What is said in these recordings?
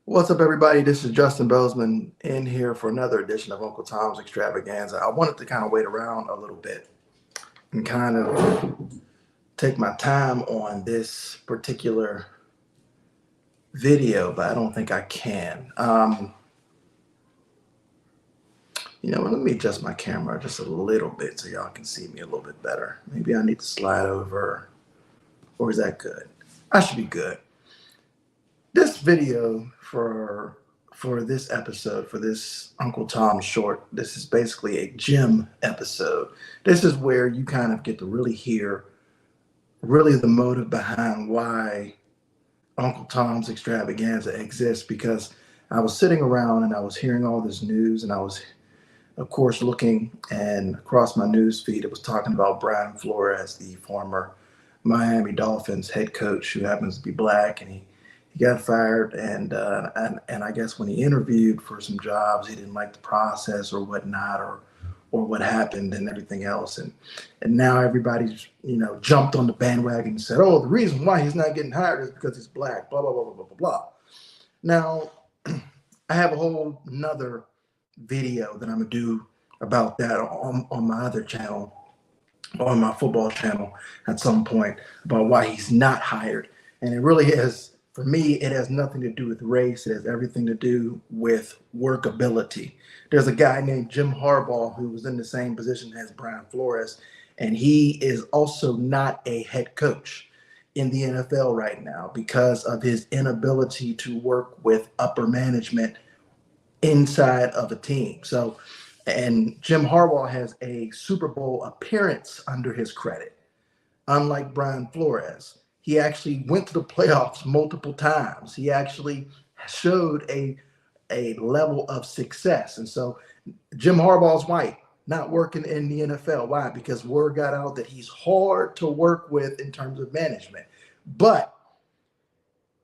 What's up, everybody? This is Justin Bozeman in here for another edition of Uncle Tom's Extravaganza. I wanted to kind of wait around a little bit and kind of take my time on this particular video, but I don't think I can. Let me adjust my camera just a little bit so y'all can see me a little bit better. Maybe I need to slide over, or is that good? I should be good. This video for this episode, for this Uncle Tom short, this is basically a gym episode. This is where you kind of get to really hear really the motive behind why Uncle Tom's Extravaganza exists, because I was sitting around and I was hearing all this news, and I was, of course, looking, and across my news feed it was talking about Brian Flores, the former Miami Dolphins head coach, who happens to be black, and he got fired, and I guess when he interviewed for some jobs, he didn't like the process or whatnot, or what happened and everything else, and now everybody's jumped on the bandwagon and said, oh, the reason why he's not getting hired is because he's black, blah blah blah blah blah blah blah. Now, I have a whole nother video that I'm gonna do about that on my other channel, on my football channel at some point, about why he's not hired, and it really is. For me, it has nothing to do with race. It has everything to do with workability. There's a guy named Jim Harbaugh who was in the same position as Brian Flores, and he is also not a head coach in the NFL right now because of his inability to work with upper management inside of a team. So, and Jim Harbaugh has a Super Bowl appearance under his credit, unlike Brian Flores. He actually went to the playoffs multiple times. He actually showed a level of success. And so Jim Harbaugh's white, not working in the NFL. Why? Because word got out that he's hard to work with in terms of management. But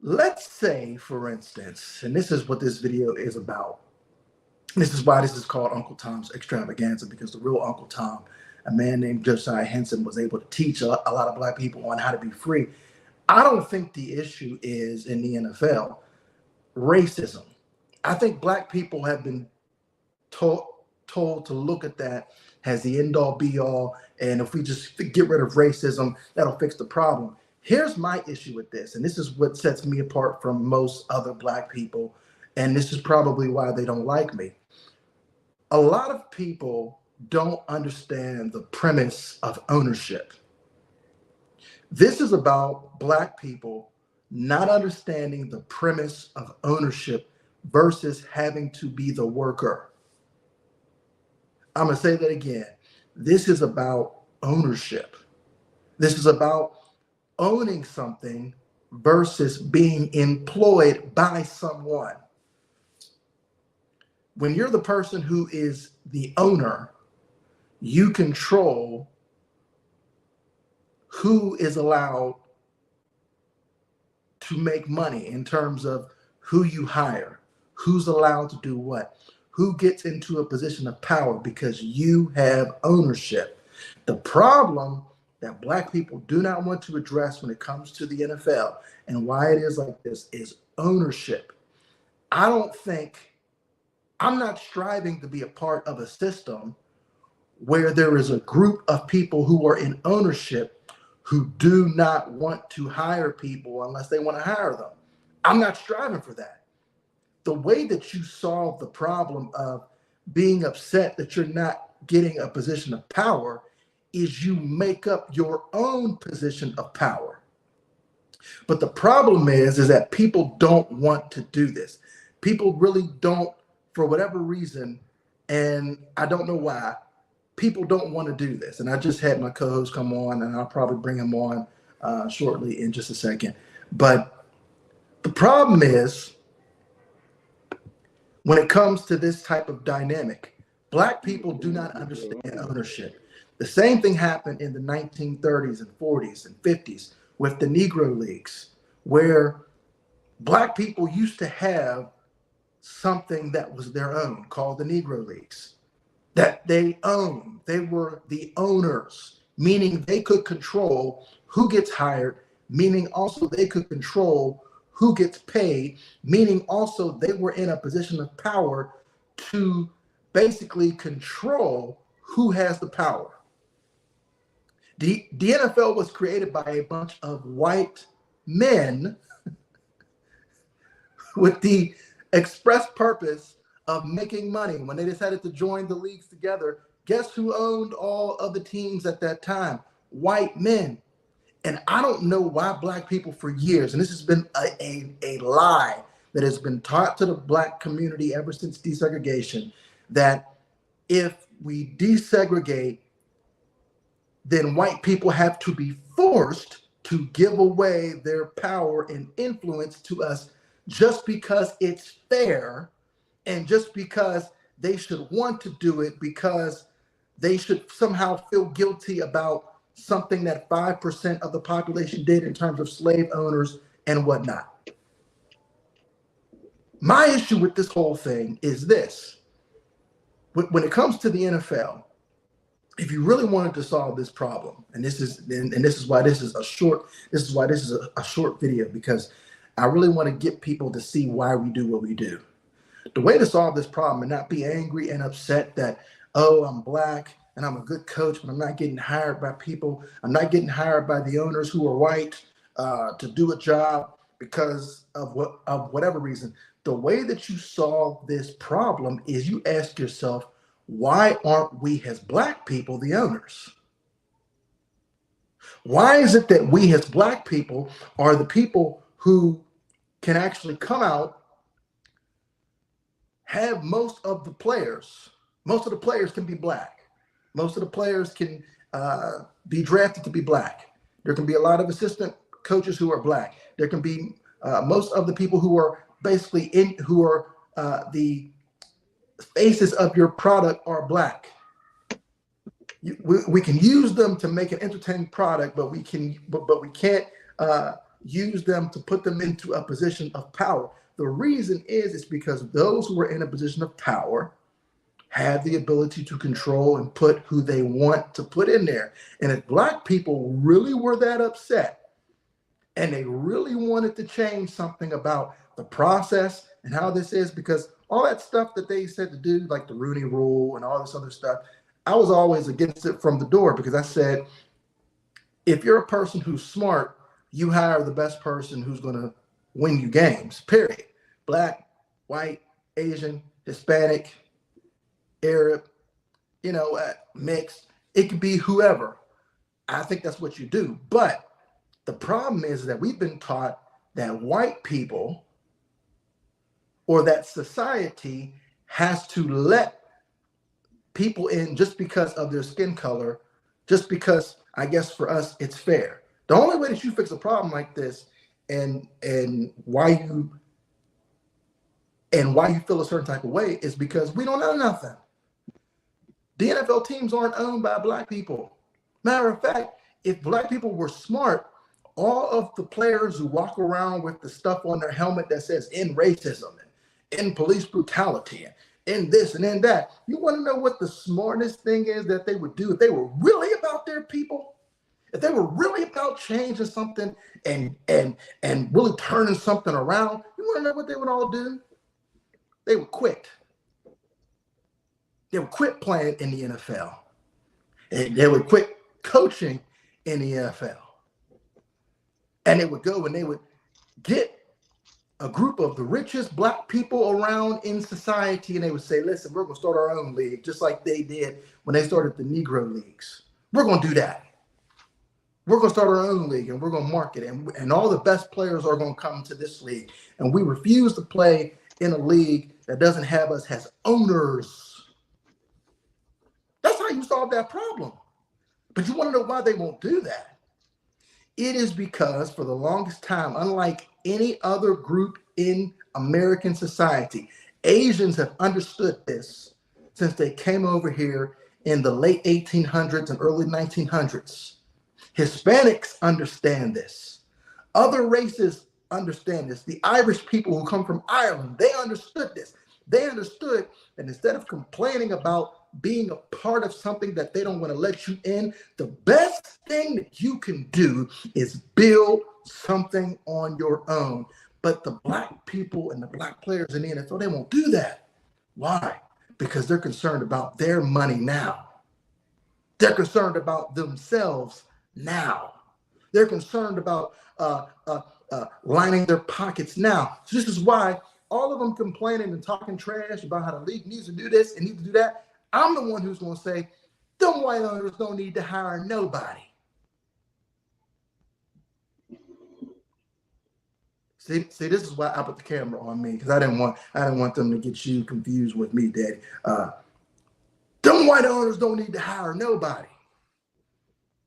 let's say, for instance, and this is what this video is about. This is why this is called Uncle Tom's Extravaganza, because the real Uncle Tom, a man named Josiah Henson, was able to teach a lot of black people on how to be free. I don't think the issue is in the NFL racism. I think black people have been told to look at that as the end all be all, and if we just get rid of racism, that'll fix the problem. Here's my issue with this, and this is what sets me apart from most other black people, and this is probably why they don't like me. A lot of people don't understand the premise of ownership. This is about black people not understanding the premise of ownership versus having to be the worker. I'm going to say that again. This is about ownership. This is about owning something versus being employed by someone. When you're the person who is the owner, you control who is allowed to make money in terms of who you hire, who's allowed to do what, who gets into a position of power, because you have ownership. The problem that black people do not want to address when it comes to the NFL and why it is like this is ownership. I'm not striving to be a part of a system where there is a group of people who are in ownership who do not want to hire people unless they want to hire them. I'm not striving for that. The way that you solve the problem of being upset that you're not getting a position of power is you make up your own position of power. But the problem is that people don't want to do this. People really don't, for whatever reason, and I don't know why, people don't want to do this. And I just had my co-host come on, and I'll probably bring him on shortly in just a second. But the problem is, when it comes to this type of dynamic, black people do not understand ownership. The same thing happened in the 1930s and 40s and 50s with the Negro Leagues, where black people used to have something that was their own called the Negro Leagues, that they owned. They were the owners, meaning they could control who gets hired, meaning also they could control who gets paid, meaning also they were in a position of power to basically control who has the power. The NFL was created by a bunch of white men with the express purpose of making money. When they decided to join the leagues together, guess who owned all of the teams at that time? White men. And I don't know why black people for years, and this has been a lie that has been taught to the black community ever since desegregation, that if we desegregate, then white people have to be forced to give away their power and influence to us just because it's fair and just because they should want to do it, because they should somehow feel guilty about something that 5% of the population did in terms of slave owners and whatnot. My issue with this whole thing is this. When it comes to the NFL, if you really wanted to solve this problem, and this is why this is a short video, because I really want to get people to see why we do what we do. The way to solve this problem and not be angry and upset that, oh, I'm black and I'm a good coach, but I'm not getting hired by people. I'm not getting hired by the owners who are white to do a job because of whatever reason. The way that you solve this problem is you ask yourself, why aren't we as black people the owners? Why is it that we as black people are the people who can actually come out, have most of the players can be black. Most of the players can be drafted to be black. There can be a lot of assistant coaches who are black. There can be most of the people who are basically the faces of your product are black. We can use them to make an entertaining product, but we can't use them to put them into a position of power. The reason is because those who are in a position of power have the ability to control and put who they want to put in there. And if black people really were that upset and they really wanted to change something about the process and how this is, because all that stuff that they said to do, like the Rooney Rule and all this other stuff, I was always against it from the door, because I said, if you're a person who's smart, you hire the best person who's going to win you games, period. Black, white, Asian, Hispanic, Arab, mixed. It could be whoever. I think that's what you do. But the problem is that we've been taught that white people or that society has to let people in just because of their skin color, just because, I guess for us, it's fair. The only way that you fix a problem like this and why you feel a certain type of way is because we don't know nothing. The NFL teams aren't owned by black people. Matter of fact, if black people were smart, all of the players who walk around with the stuff on their helmet that says "in racism" and "in police brutality" and in this and in that, you want to know what the smartest thing is that they would do if they were really about their people? If they were really about changing something and really turning something around, you want to know what they would all do? They would quit. They would quit playing in the NFL. And they would quit coaching in the NFL. And they would go and they would get a group of the richest black people around in society, and they would say, listen, we're going to start our own league, just like they did when they started the Negro leagues. We're going to do that. We're going to start our own league, and we're going to market it, and all the best players are going to come to this league. And we refuse to play in a league that doesn't have us as owners. That's how you solve that problem. But you want to know why they won't do that? It is because for the longest time, unlike any other group in American society, Asians have understood this since they came over here in the late 1800s and early 1900s. Hispanics understand this. Other races understand this. The Irish people who come from Ireland, they understood this. They understood that instead of complaining about being a part of something that they don't want to let you in, the best thing that you can do is build something on your own. But the black people and the black players in the NFL, they won't do that. Why? Because they're concerned about their money now. They're concerned about themselves now. They're concerned about lining their pockets now. So this is why all of them complaining and talking trash about how the league needs to do this and needs to do that. I'm the one who's going to say, them white owners don't need to hire nobody. See, this is why I put the camera on me, because I didn't want them to get you confused with me, Daddy. Them white owners don't need to hire nobody.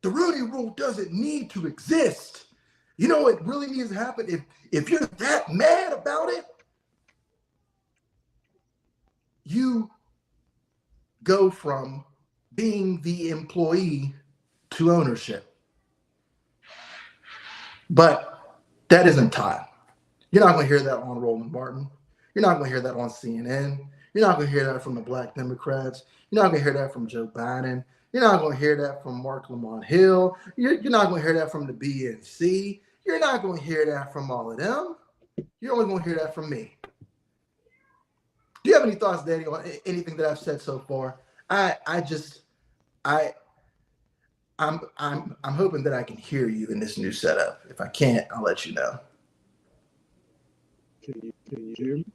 The Rooney Rule doesn't need to exist. You know what really needs to happen? If you're that mad about it, you go from being the employee to ownership. But that isn't time. You're not going to hear that on Roland Martin. You're not going to hear that on CNN. You're not going to hear that from the Black Democrats. You're not going to hear that from Joe Biden. You're not going to hear that from Mark Lamont Hill. You're not going to hear that from the BNC. You're not going to hear that from all of them. You're only going to hear that from me. Do you have any thoughts, Daddy, on anything that I've said so far? I'm hoping that I can hear you in this new setup. If I can't, I'll let you know. Can you hear me?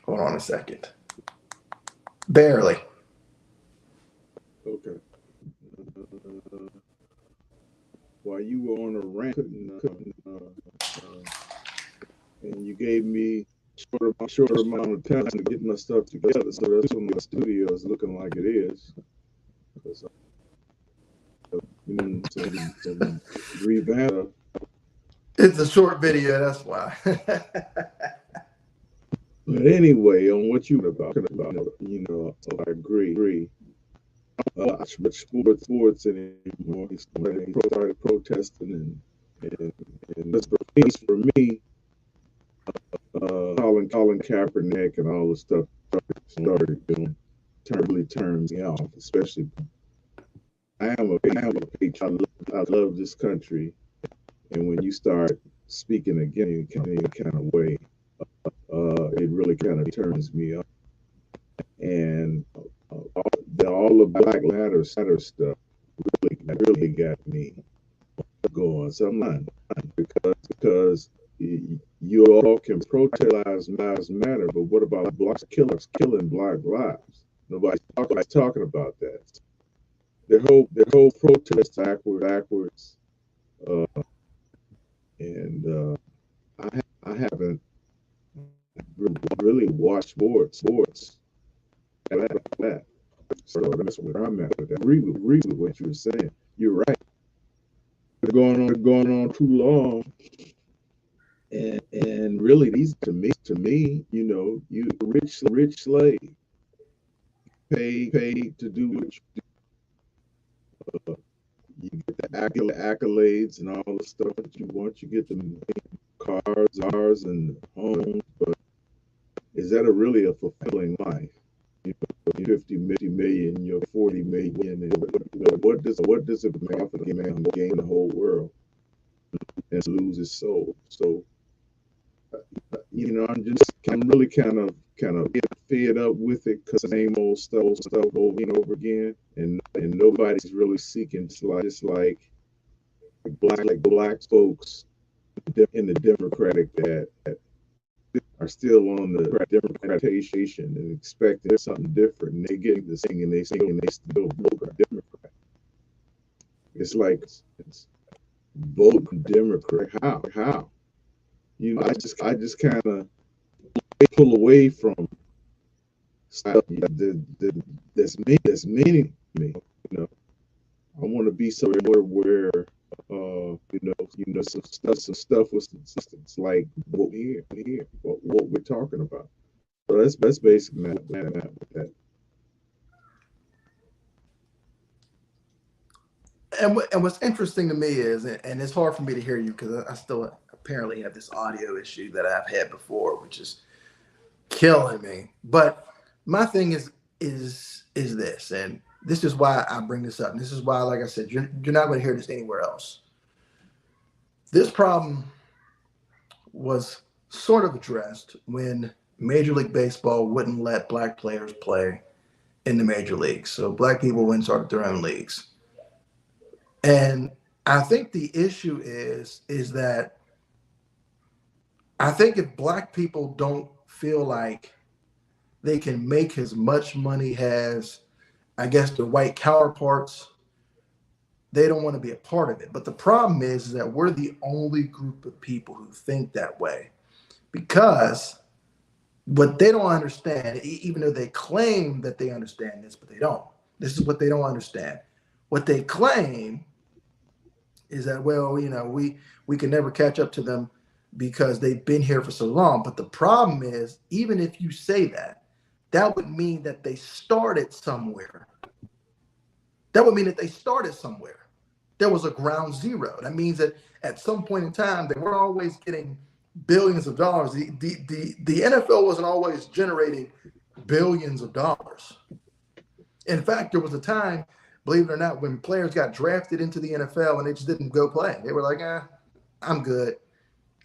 Hold on a second. Barely. Okay. While you were on a rant, and you gave me a short amount of time to get my stuff together, so that's what my studio is looking like it is. To revamp. It's a short video, that's why. But anyway, on what you were about, I agree. I should sports anymore. He started protesting, and this for me, Colin Kaepernick and all the stuff started doing really turns me off. Especially, I am a patriot. I love this country, and when you start speaking again in a kind of way, it really kind of turns me off. And all the Black Ladder stuff really got me going. So I'm not, because you all can protest lives matter, but what about black killers killing Black lives? Nobody's talking about that. Their whole protest backwards, and I haven't really watched sports like that. So that's where I'm at with that. I agree with what you were saying. You're right. It's going on too long. And really, these to me, you rich slave, pay to do what you do. You get the accolades and all the stuff that you want. You get the cars and homes, but is that really a fulfilling life? 50 million, you're 40 million, and what does it profit a man gain the whole world and lose his soul? So, I'm really kind of fed up with it, because same old stuff over and over again, and nobody's really seeking. It's like black folks in the Democratic that are still on the Democratization and expecting something different, and they get the thing and they still vote Democrat. It's like, it's vote Democrat. How? I just kind of pull away from stuff that's meaning to me. I want to be somewhere where some stuff with substance, like what we hear, what we're talking about. So that's basically not with that. And what's interesting to me is, and it's hard for me to hear you because I still apparently have this audio issue that I've had before, which is killing me. But my thing is this, and this is why I bring this up. And this is why, like I said, you're not going to hear this anywhere else. This problem was sort of addressed when Major League Baseball wouldn't let black players play in the major leagues. So black people went and started their own leagues. And I think the issue is that I think if black people don't feel like they can make as much money as, I guess, the white counterparts, they don't want to be a part of it. But the problem is that we're the only group of people who think that way, because what they don't understand, even though they claim that they understand this, but they don't. This is what they don't understand. What they claim is that, well, we can never catch up to them because they've been here for so long. But the problem is, even if you say that, that would mean that they started somewhere. That would mean that they started somewhere. There was a ground zero. That means that at some point in time, they weren't always getting billions of dollars. The NFL wasn't always generating billions of dollars. In fact, there was a time, believe it or not, when players got drafted into the NFL and they just didn't go play. They were like, I'm good.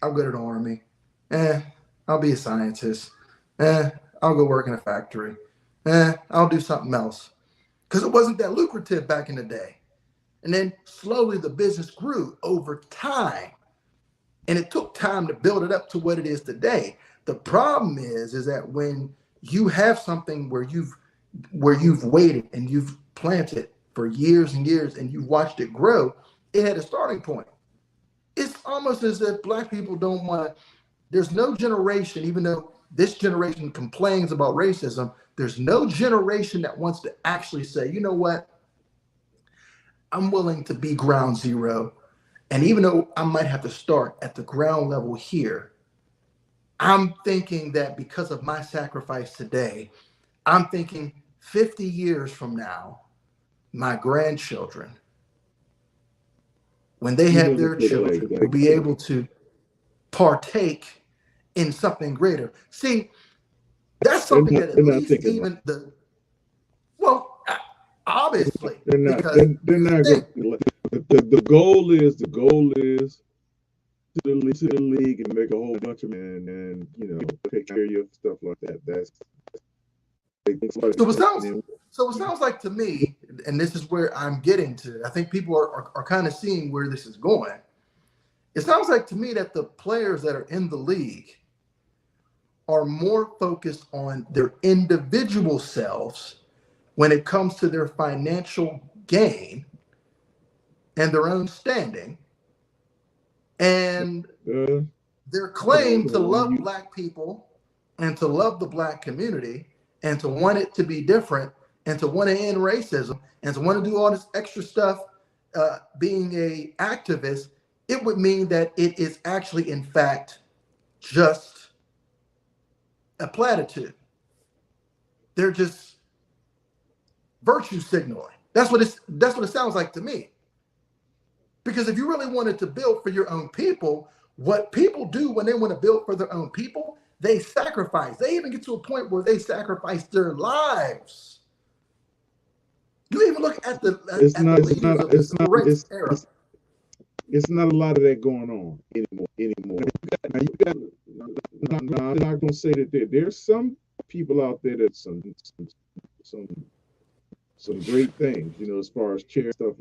I'm good at the Army. I'll be a scientist. I'll go work in a factory. I'll do something else. Because it wasn't that lucrative back in the day. And then slowly the business grew over time. And it took time to build it up to what it is today. The problem is that when you have something where you've waited and you've planted for years and years and you've watched it grow, it had a starting point. It's almost as if black people don't want to, there's no generation, even though this generation complains about racism, there's no generation that wants to actually say, you know what, I'm willing to be ground zero. And even though I might have to start at the ground level here, I'm thinking that because of my sacrifice today, I'm thinking 50 years from now, my grandchildren, when they have their children, will be able to partake in something greater. See, that's something that at least even the, well, obviously, they're not because they're not going. The goal is to the league and make a whole bunch of men and take care of your stuff like that. That's so it sounds like to me, and this is where I'm getting to. I think people are kind of seeing where this is going. It sounds like to me that the players that are in the league are more focused on their individual selves when it comes to their financial gain and their own standing, and their claim to love black people and to love the black community and to want it to be different and to want to end racism and to want to do all this extra stuff, being a activist, it would mean that it is actually, in fact, just a platitude. They're just virtue signaling. That's what it sounds like to me. Because if you really wanted to build for your own people, what people do when they want to build for their own people, they sacrifice. They even get to a point where they sacrifice their lives. You even look at the leaders of the civil rights era. It's not a lot of that going on anymore. I'm not going to say that there's some people out there that some great things, as far as chair stuff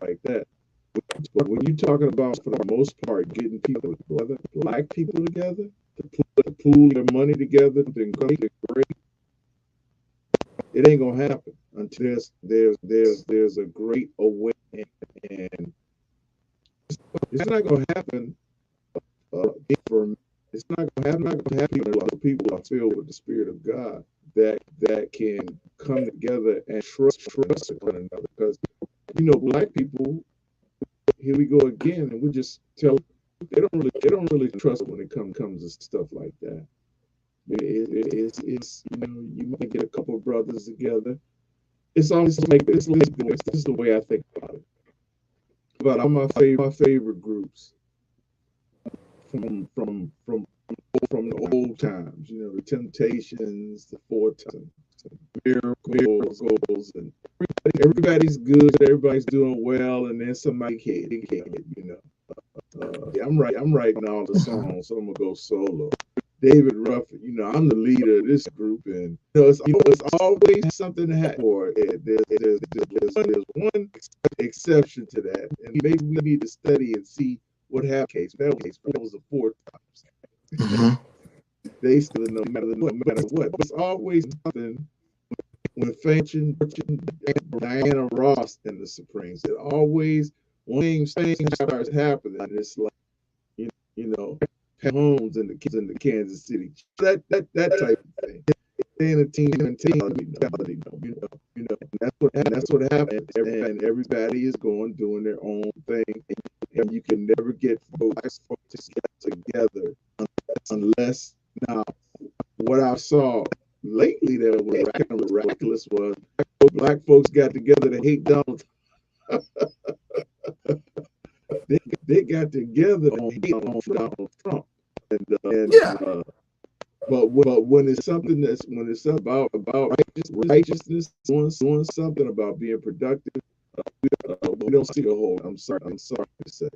like that. But when you're talking about, for the most part, getting people together, black people together, to pool their money together, then great, it ain't gonna happen until there's a great awakening, and it's not gonna happen. It's not gonna happen until people are filled with the Spirit of God that can come together and trust one another. Because black people, here we go again, and we just tell they don't really trust when it comes to stuff like that. It's you might get a couple of brothers together. It's always like this. This is the way I think about it. But all my favorite groups from the old times, the Temptations, the Four Tops, Miracles, and everybody's good, everybody's doing well, and then somebody hit, I'm writing all the songs, so I'm gonna go solo. David Ruffin, I'm the leader of this group, and it's always something to happen for it. There's one exception to that, and maybe we need to study and see what happened. That was the fourth time. Mm-hmm. They still no matter what. But it's always something when Fanchon, Diana Ross, and the Supremes. It always when things starts happening, it's like you know, Pat Holmes and the Kansas City. That type of thing. They in a team mentality, that's what happens. And everybody is doing their own thing, and you can never get folks together unless now what I saw lately that was kind of miraculous was black folks got together to hate Donald. They got together on hate on Donald Trump, and Yeah. but when it's something about righteousness, doing something about being productive, we don't see a whole. I'm sorry to say.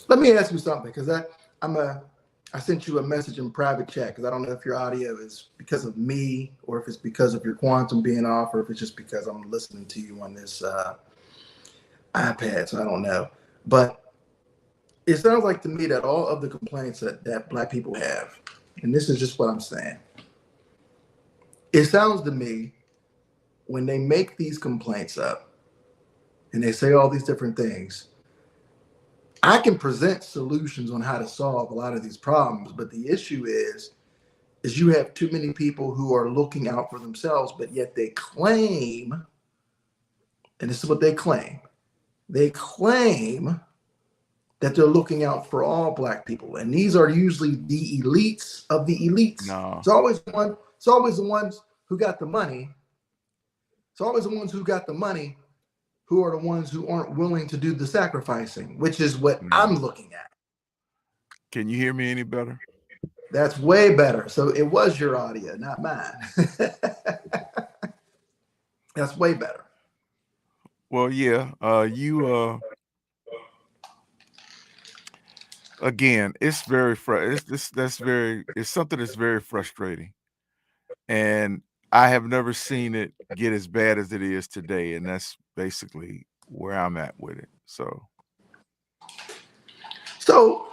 Let me ask you something, because I sent you a message in private chat because I don't know if your audio is because of me or if it's because of your quantum being off or if it's just because I'm listening to you on this iPad. So I don't know. But it sounds like to me that all of the complaints that black people have, and this is just what I'm saying, it sounds to me when they make these complaints up and they say all these different things, I can present solutions on how to solve a lot of these problems, but the issue is you have too many people who are looking out for themselves, but yet they claim, and this is what they claim that they're looking out for all black people. And these are usually the elites of the elites. No. It's always the ones who got the money. It's always the ones who got the money who are the ones who aren't willing to do the sacrificing, which is what I'm No. looking at. Can you hear me any better? That's way better. So it was your audio, not mine. That's way better. Well, yeah. Again, it's very it's something that's very frustrating, and I have never seen it get as bad as it is today, and that's basically where I'm at with it. So So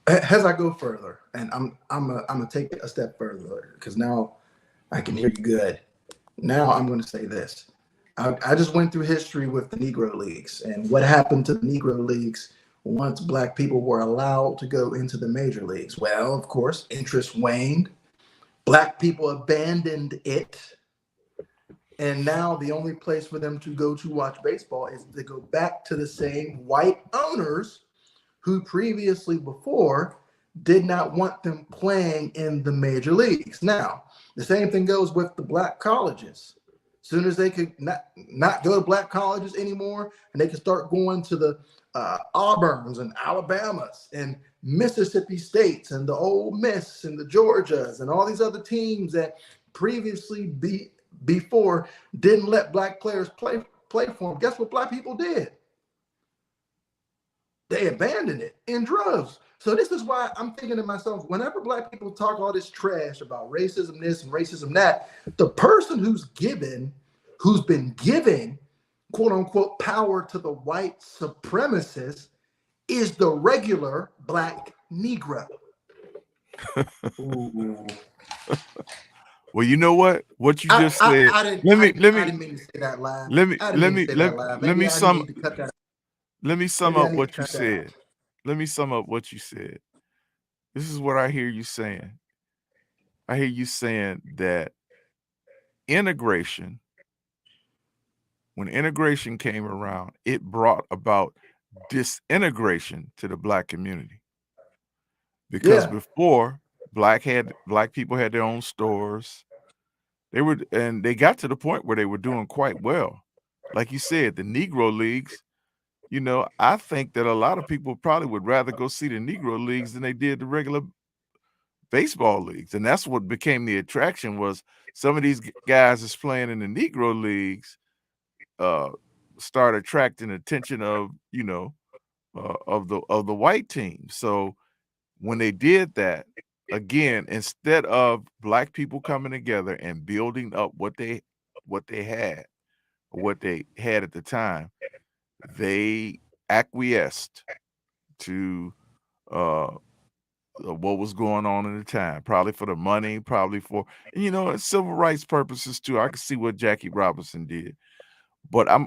as I go further, and I'm gonna take it a step further because now I can hear you good. Now I'm going to say this. I just went through history with the Negro Leagues and what happened to the Negro Leagues once black people were allowed to go into the major leagues. Well, of course, interest waned. Black people abandoned it. And now the only place for them to go to watch baseball is to go back to the same white owners who previously before did not want them playing in the major leagues. Now, the same thing goes with the black colleges. As soon as they could not go to black colleges anymore, and they could start going to the Auburns and Alabamas and Mississippi States and the Ole Miss and the Georgias and all these other teams that previously before didn't let black players play for them. Guess what black people did? They abandoned it in droves. So this is why I'm thinking to myself, whenever black people talk all this trash about racism this and racism that, the person who's been giving, quote unquote, power to the white supremacists is the regular black Negro. Ooh. well, you know what you just said. I didn't Let me I didn't mean to say that live. let me I didn't let mean to me say that let live. let Maybe me I sum need to cut that. let me sum Maybe I up need to what you cut that out. said. Let me sum up what you said. This is what I hear you saying. I hear you saying that integration, when integration came around, it brought about disintegration to the black community. Because Yeah. before, black people had their own stores. They got to the point where they were doing quite well. Like you said, the Negro Leagues, I think that a lot of people probably would rather go see the Negro Leagues than they did the regular baseball leagues. And that's what became the attraction was some of these guys is playing in the Negro Leagues. start attracting attention of, of the white team. So when they did that, again, instead of black people coming together and building up what they had, what they had at the time, they acquiesced to uh what was going on at the time, probably for the money, probably for civil rights purposes too. I could see what Jackie Robinson did, but I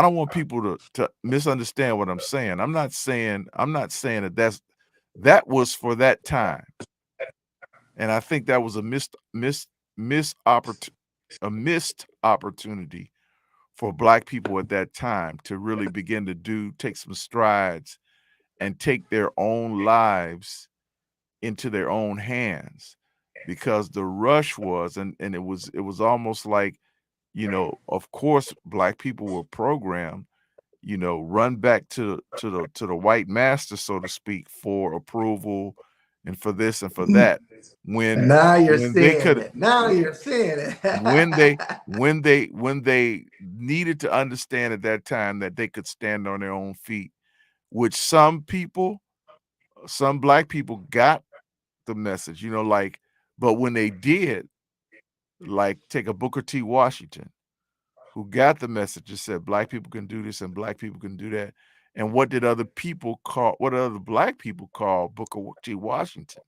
don't want people to misunderstand what I'm saying. I'm not saying that was for that time, and I think that was a missed opportunity for black people at that time to really begin to take some strides and take their own lives into their own hands, because the rush was, and it was almost like, of course black people were programmed, run back to the white master, so to speak, for approval and for this and for that, when Now you're when they seeing could it. Now you're seeing it. when they needed to understand at that time that they could stand on their own feet, which some black people got the message, like, but when they did, like, take a Booker T. Washington, who got the message and said black people can do this and black people can do that. And what did other black people call Booker T. Washington?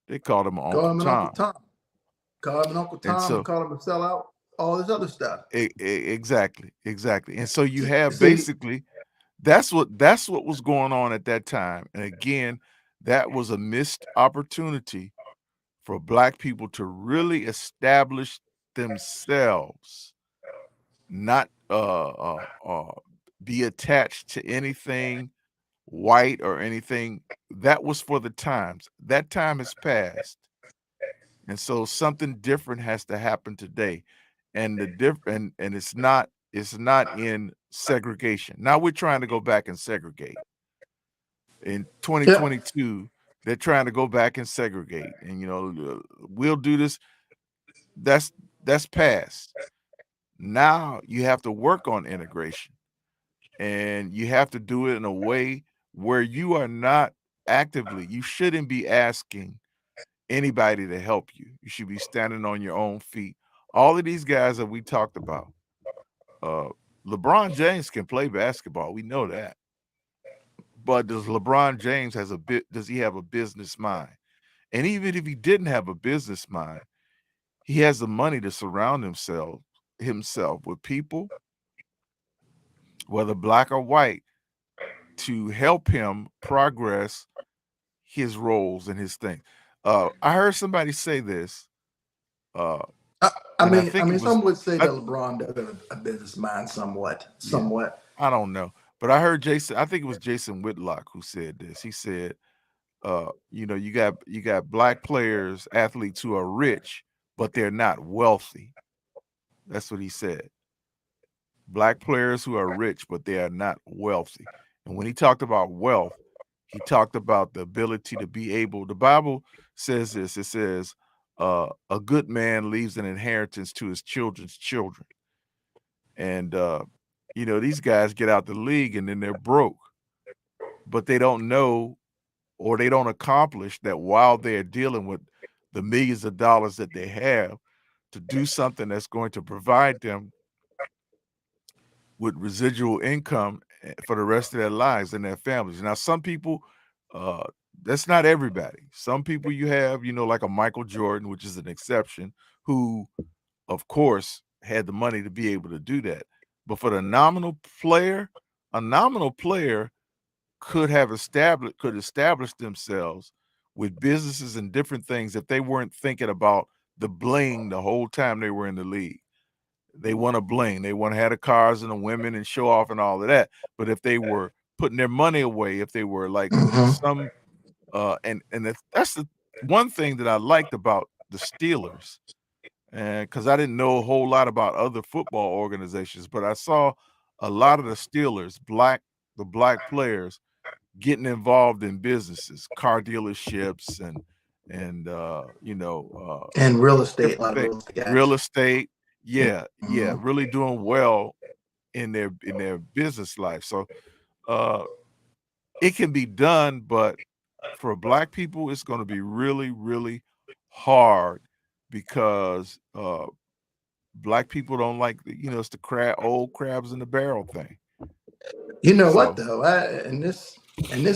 They called him Call Uncle him an Uncle Tom. Tom. Call him an Uncle And Tom and so call him a sellout. All this other stuff. exactly. And so you have See, basically that's what was going on at that time. And again, that was a missed opportunity for black people to really establish themselves, not be attached to anything white or anything. That was for the times. That time has passed. And so something different has to happen today. And and it's not in segregation. Now we're trying to go back and segregate. In yeah. 2022, they're trying to go back and segregate. And we'll do this. That's past. Now you have to work on integration, and you have to do it in a way where you are not you shouldn't be asking anybody to help you. You should be standing on your own feet. All of these guys that we talked about, uh, LeBron James can play basketball. We know that. But does he have a business mind? And even if he didn't have a business mind, he has the money to surround himself with people, whether black or white, to help him progress his roles and his thing. I heard somebody say this, uh, I, I and I mean, I think it mean, was, some would say that I, LeBron does have a business mind, somewhat, yeah, somewhat. I don't know, but I heard I think it was Jason Whitlock who said this. He said, you got black players, athletes who are rich, but they're not wealthy. That's what he said. Black players who are rich, but they are not wealthy. And when he talked about wealth, he talked about the ability to be able. The Bible says this. It says, "A good man leaves an inheritance to his children's children." And these guys get out the league and then they're broke, but they don't know, or they don't accomplish that while they're dealing with the millions of dollars that they have, to do something that's going to provide them with residual income for the rest of their lives and their families. Now, some people, uh, that's not everybody. Some people you have, like a Michael Jordan, which is an exception, who, of course, had the money to be able to do that. But for the nominal player, a nominal player could establish themselves with businesses and different things if they weren't thinking about the bling the whole time they were in the league. They want to bling. They want to have the cars and the women and show off and all of that. But if they were putting their money away, if they were like Hmm. some, and that's the one thing that I liked about the Steelers, and because I didn't know a whole lot about other football organizations, but I saw a lot of the Steelers, the black players, getting involved in businesses, car dealerships, and And real estate, a different lot of things, real estate real guys. estate. Yeah, Hmm. really doing well in their business life. So it can be done, but for black people, it's going to be really, really hard because black people don't like it's the old crabs in the barrel thing. You know what So though, and this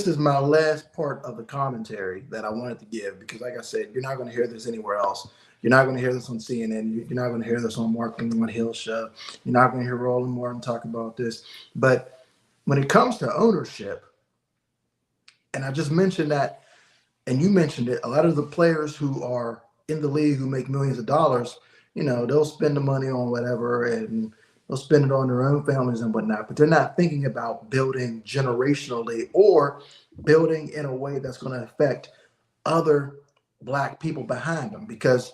is my last part of the commentary that I wanted to give, because like I said, you're not going to hear this anywhere else. You're not going to hear this on CNN. You're not going to hear this on Marketing on Hill show. You're not going to hear Roland Martin talk about this. But when it comes to ownership, and I just mentioned that, and you mentioned it, a lot of the players who are in the league who make millions of dollars, they'll spend the money on whatever, and they'll spend it on their own families and whatnot, but they're not thinking about building generationally or building in a way that's going to affect other black people behind them. Because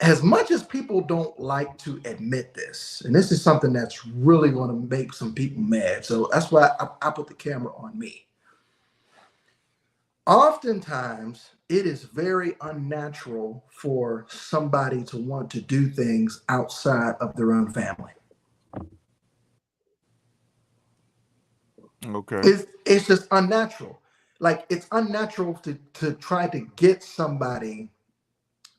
as much as people don't like to admit this, and this is something that's really going to make some people mad, so that's why I put the camera on me. Oftentimes, it is very unnatural for somebody to want to do things outside of their own family. okay. It's just unnatural. Like, it's unnatural to try to get somebody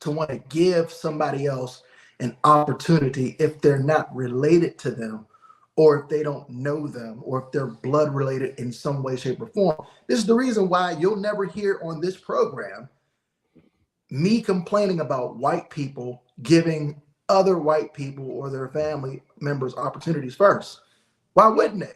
to want to give somebody else an opportunity if they're not related to them, or if they don't know them, or if they're blood related in some way, shape, or form. This is the reason why you'll never hear on this program me complaining about white people giving other white people or their family members opportunities first. Why wouldn't they?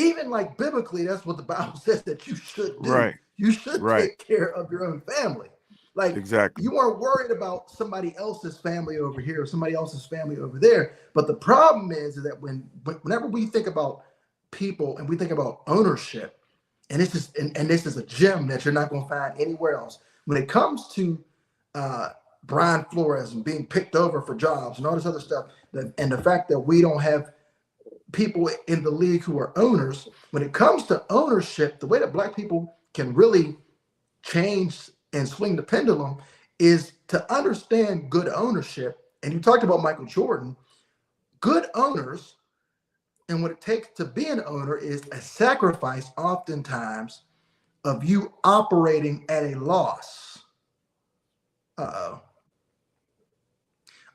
Even like biblically, that's what the Bible says that you should do. Right. You should Right. take care of your own family. Like, Exactly. you weren't worried about somebody else's family over here or somebody else's family over there. But the problem is that whenever we think about people and we think about ownership, and this is a gem that you're not going to find anywhere else. When it comes to Brian Flores and being picked over for jobs and all this other stuff, and the fact that we don't have people in the league who are owners, when it comes to ownership, the way that black people can really change and swing the pendulum is to understand good ownership. And you talked about Michael Jordan. Good owners, and what it takes to be an owner, is a sacrifice oftentimes of you operating at a loss.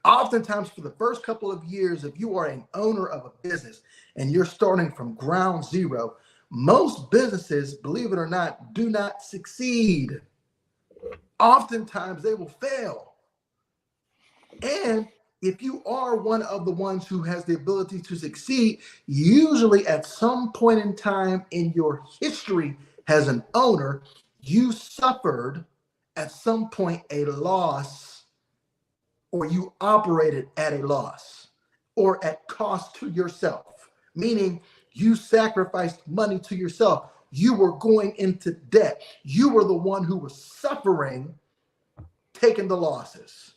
Oftentimes, for the first couple of years, if you are an owner of a business and you're starting from ground zero, most businesses, believe it or not, do not succeed. Oftentimes, they will fail. And if you are one of the ones who has the ability to succeed, usually at some point in time in your history as an owner, you suffered at some point a loss, or you operated at a loss or at cost to yourself, meaning you sacrificed money to yourself. You were going into debt. You were the one who was suffering, taking the losses.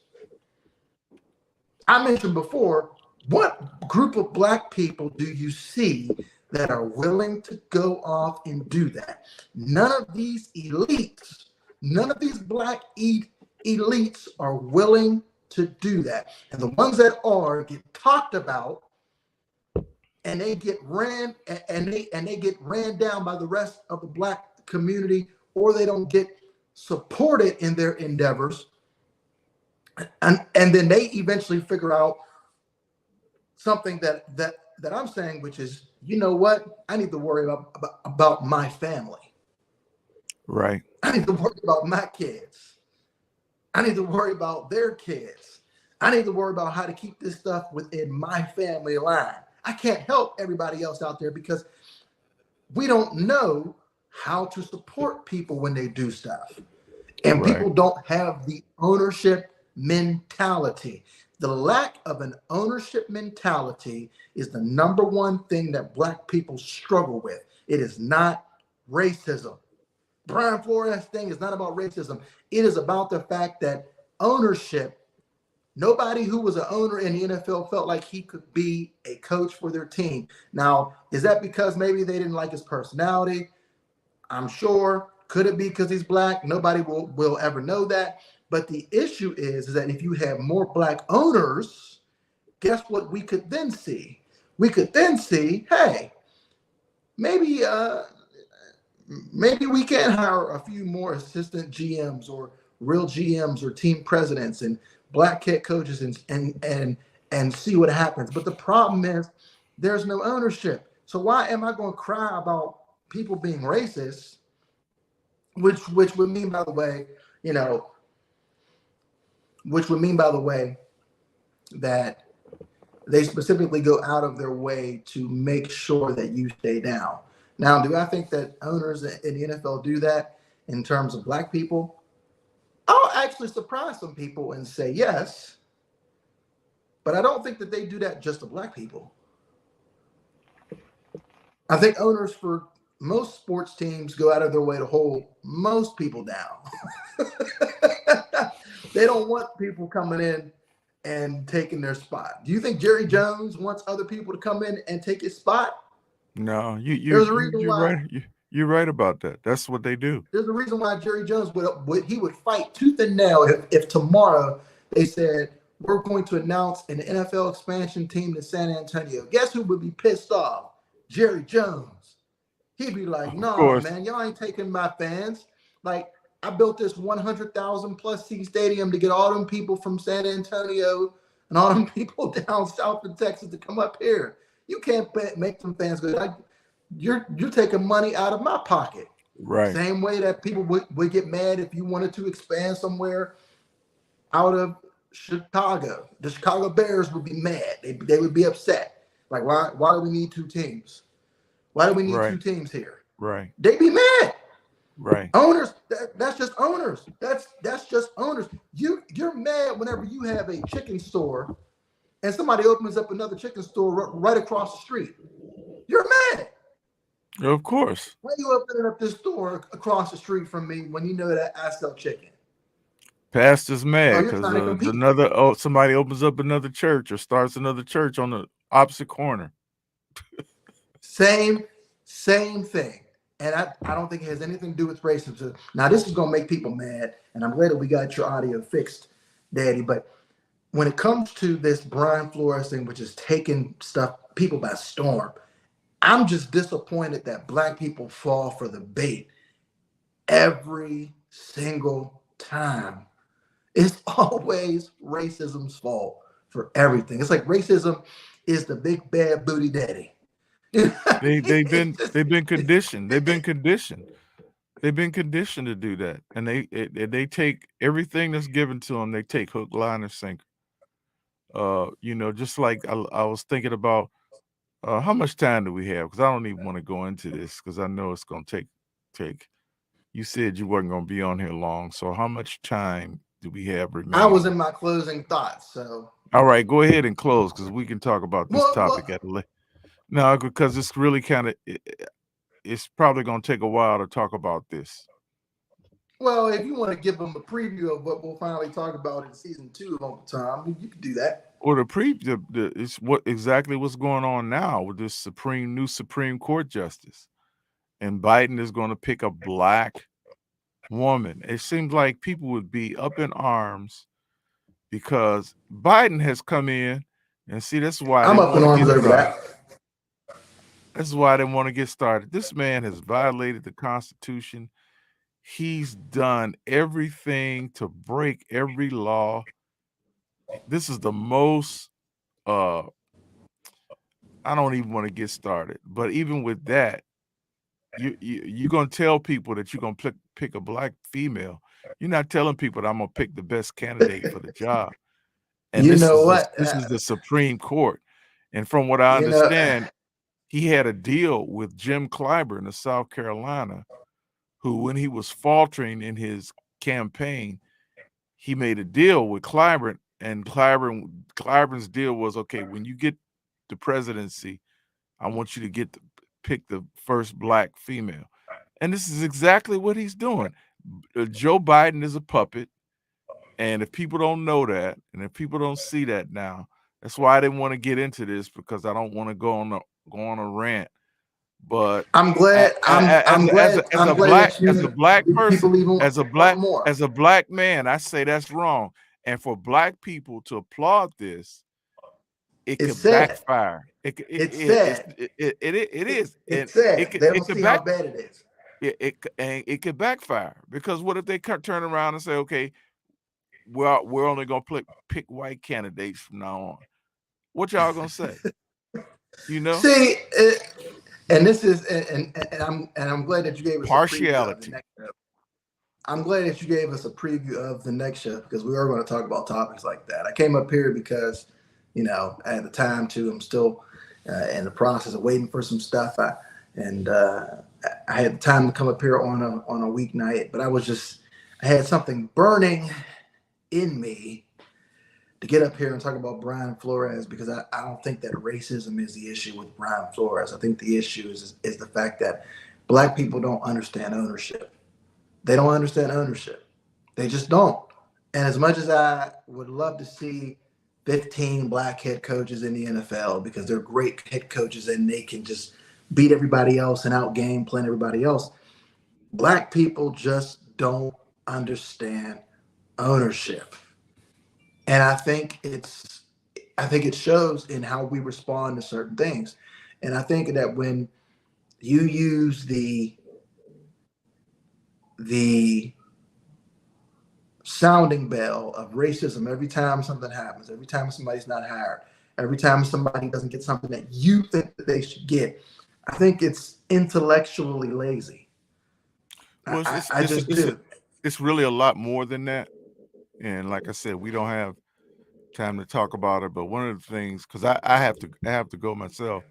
I mentioned before, what group of black people do you see that are willing to go off and do that? None of these elites, none of these black elites are willing to do that. And the ones that are get talked about, and they get ran down by the rest of the black community, or they don't get supported in their endeavors. And then they eventually figure out something that I'm saying, which is, you know what? I need to worry about my family. Right. I need to worry about my kids. I need to worry about their kids. I need to worry about how to keep this stuff within my family line. I can't help everybody else out there because we don't know how to support people when they do stuff. And Right. people don't have the ownership mentality. The lack of an ownership mentality is the number one thing that black people struggle with. It is not racism. Brian Flores' thing is not about racism. It is about the fact that ownership, nobody who was an owner in the NFL felt like he could be a coach for their team. Now, is that because maybe they didn't like his personality? I'm sure. Could it be because he's black? Nobody will ever know that. But the issue is that if you have more black owners, guess what we could then see? we could then see, hey, maybe maybe we can hire a few more assistant GMs or real GMs or team presidents and black head coaches and see what happens. But the problem is there's no ownership. So why am I going to cry about people being racist? Which would mean, by the way, which would mean, by the way, that they specifically go out of their way to make sure that you stay down. Now, do I think that owners in the NFL do that in terms of black people? I'll actually surprise some people and say yes, but I don't think that they do that just to black people. I think owners for most sports teams go out of their way to hold most people down. They don't want people coming in and taking their spot. Do you think Jerry Jones wants other people to come in and take his spot? No, There's a reason you're why. right. You're right about that. That's what they do. There's a reason why Jerry Jones would fight tooth and nail if tomorrow they said we're going to announce an NFL expansion team to San Antonio. Guess who would be pissed off? Jerry Jones. He'd be like, Of nah, course. man, y'all ain't taking my fans. Like, I built this 100,000 plus seat stadium to get all them people from San Antonio and all them people down south in Texas to come up here. You can't make them fans go. You're taking money out of my pocket. Right. Same way that people would get mad if you wanted to expand somewhere out of Chicago. The Chicago Bears would be mad. They would be upset. Like, why do we need two teams? Why do we need two teams here? Right. They'd be mad. Right. Owners, that's just owners. That's just owners. You're mad whenever you have a chicken store and somebody opens up another chicken store right across the street. You're mad. Of course. Why are you opening up this store across the street from me when you know that I sell chicken? Pastor's mad because somebody opens up another church or starts another church on the opposite corner. Same thing. And I don't think it has anything to do with racism. Now, this is going to make people mad, and I'm glad that we got your audio fixed, Daddy. But when it comes to this Brian Flores thing, which is taking people by storm, I'm just disappointed that black people fall for the bait every single time. It's always racism's fault for everything. It's like racism is the big bad booty daddy. They've been conditioned. They've been conditioned to do that, and they take everything that's given to them. They take hook, line, and sinker. Just like I was thinking about how much time do we have? Because I don't even want to go into this because I know it's going to take. You said you weren't going to be on here long, so how much time do we have remaining? I was in my closing thoughts, so. All right, go ahead and close because we can talk about this topic at a later. No, because it's really it's probably going to take a while to talk about this. Well, if you want to give them a preview of what we'll finally talk about in season 2 of Uncle Tom, you can do that. Or it's what's going on now with this new Supreme Court justice, and Biden is going to pick a black woman. It seems like people would be up in arms because Biden has come in, and see that's why I'm up in arms over that. That's why I didn't want to get started. This man has violated the Constitution. He's done everything to break every law. This is the most, I don't even want to get started. But even with that, you're going to tell people that you're going to pick a black female. You're not telling people that I'm going to pick the best candidate for the job. And this is the Supreme Court. And from what I understand, he had a deal with Jim Clyburn of South Carolina, who, when he was faltering in his campaign, he made a deal with Clyburn, and Clyburn's deal was, okay, when you get the presidency, I want you to pick the first black female. And this is exactly what he's doing. Joe Biden is a puppet, and if people don't know that, and if people don't see that now, that's why I didn't want to get into this, because I don't want to go on a rant. But I'm glad. As a black man, I say that's wrong. And for black people to applaud this, it could backfire. It's sad. It is, It's and sad. They it don't could see how back bad it is. and it could backfire, because what if they turn around and say, okay, well, we're only gonna pick white candidates from now on? What y'all gonna say? You know, See, and this is and I'm glad that you gave us a preview of the partiality. next show. I'm glad that you gave us a preview of the next show because we are going to talk about topics like that. I came up here because, I had the time to. I'm still in the process of waiting for some stuff. I had the time to come up here on a weeknight, but I had something burning in me to get up here and talk about Brian Flores because I don't think that racism is the issue with Brian Flores. I think the issue is the fact that black people don't understand ownership. They don't understand ownership. They just don't. And as much as I would love to see 15 black head coaches in the NFL because they're great head coaches and they can just beat everybody else and out game plan everybody else, black people just don't understand ownership. And I think it shows in how we respond to certain things. And I think that when you use the sounding bell of racism every time something happens, every time somebody's not hired, every time somebody doesn't get something that you think that they should get, I think it's intellectually lazy. Well, I just do. it's really a lot more than that. And like I said, we don't have time to talk about it. But one of the things, because I have to go myself.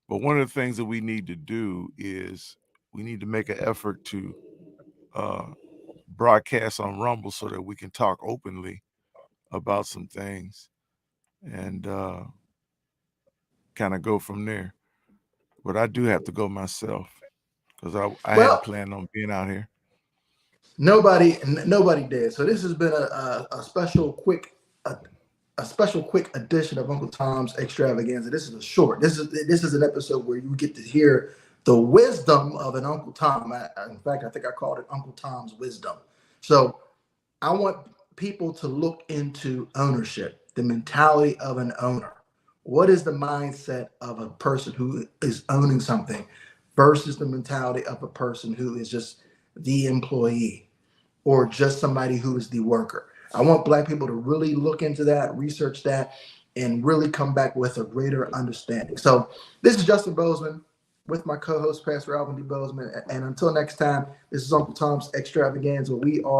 But one of the things that we need to do is we need to make an effort to broadcast on Rumble so that we can talk openly about some things and kind of go from there. But I do have to go myself because I hadn't Well, planned on being out here. nobody did. So this has been a special quick a special quick edition of Uncle Tom's Extravaganza. This is a short. This is an episode where you get to hear the wisdom of an Uncle Tom. In fact, I think I called it Uncle Tom's Wisdom. So I want people to look into ownership, the mentality of an owner. What is the mindset of a person who is owning something versus the mentality of a person who is just the employee or just somebody who is the worker? I want black people to really look into that, research that, and really come back with a greater understanding. So this is Justin Bozeman with my co-host, Pastor Alvin D. Bozeman. And until next time, this is Uncle Tom's Extravaganza. We are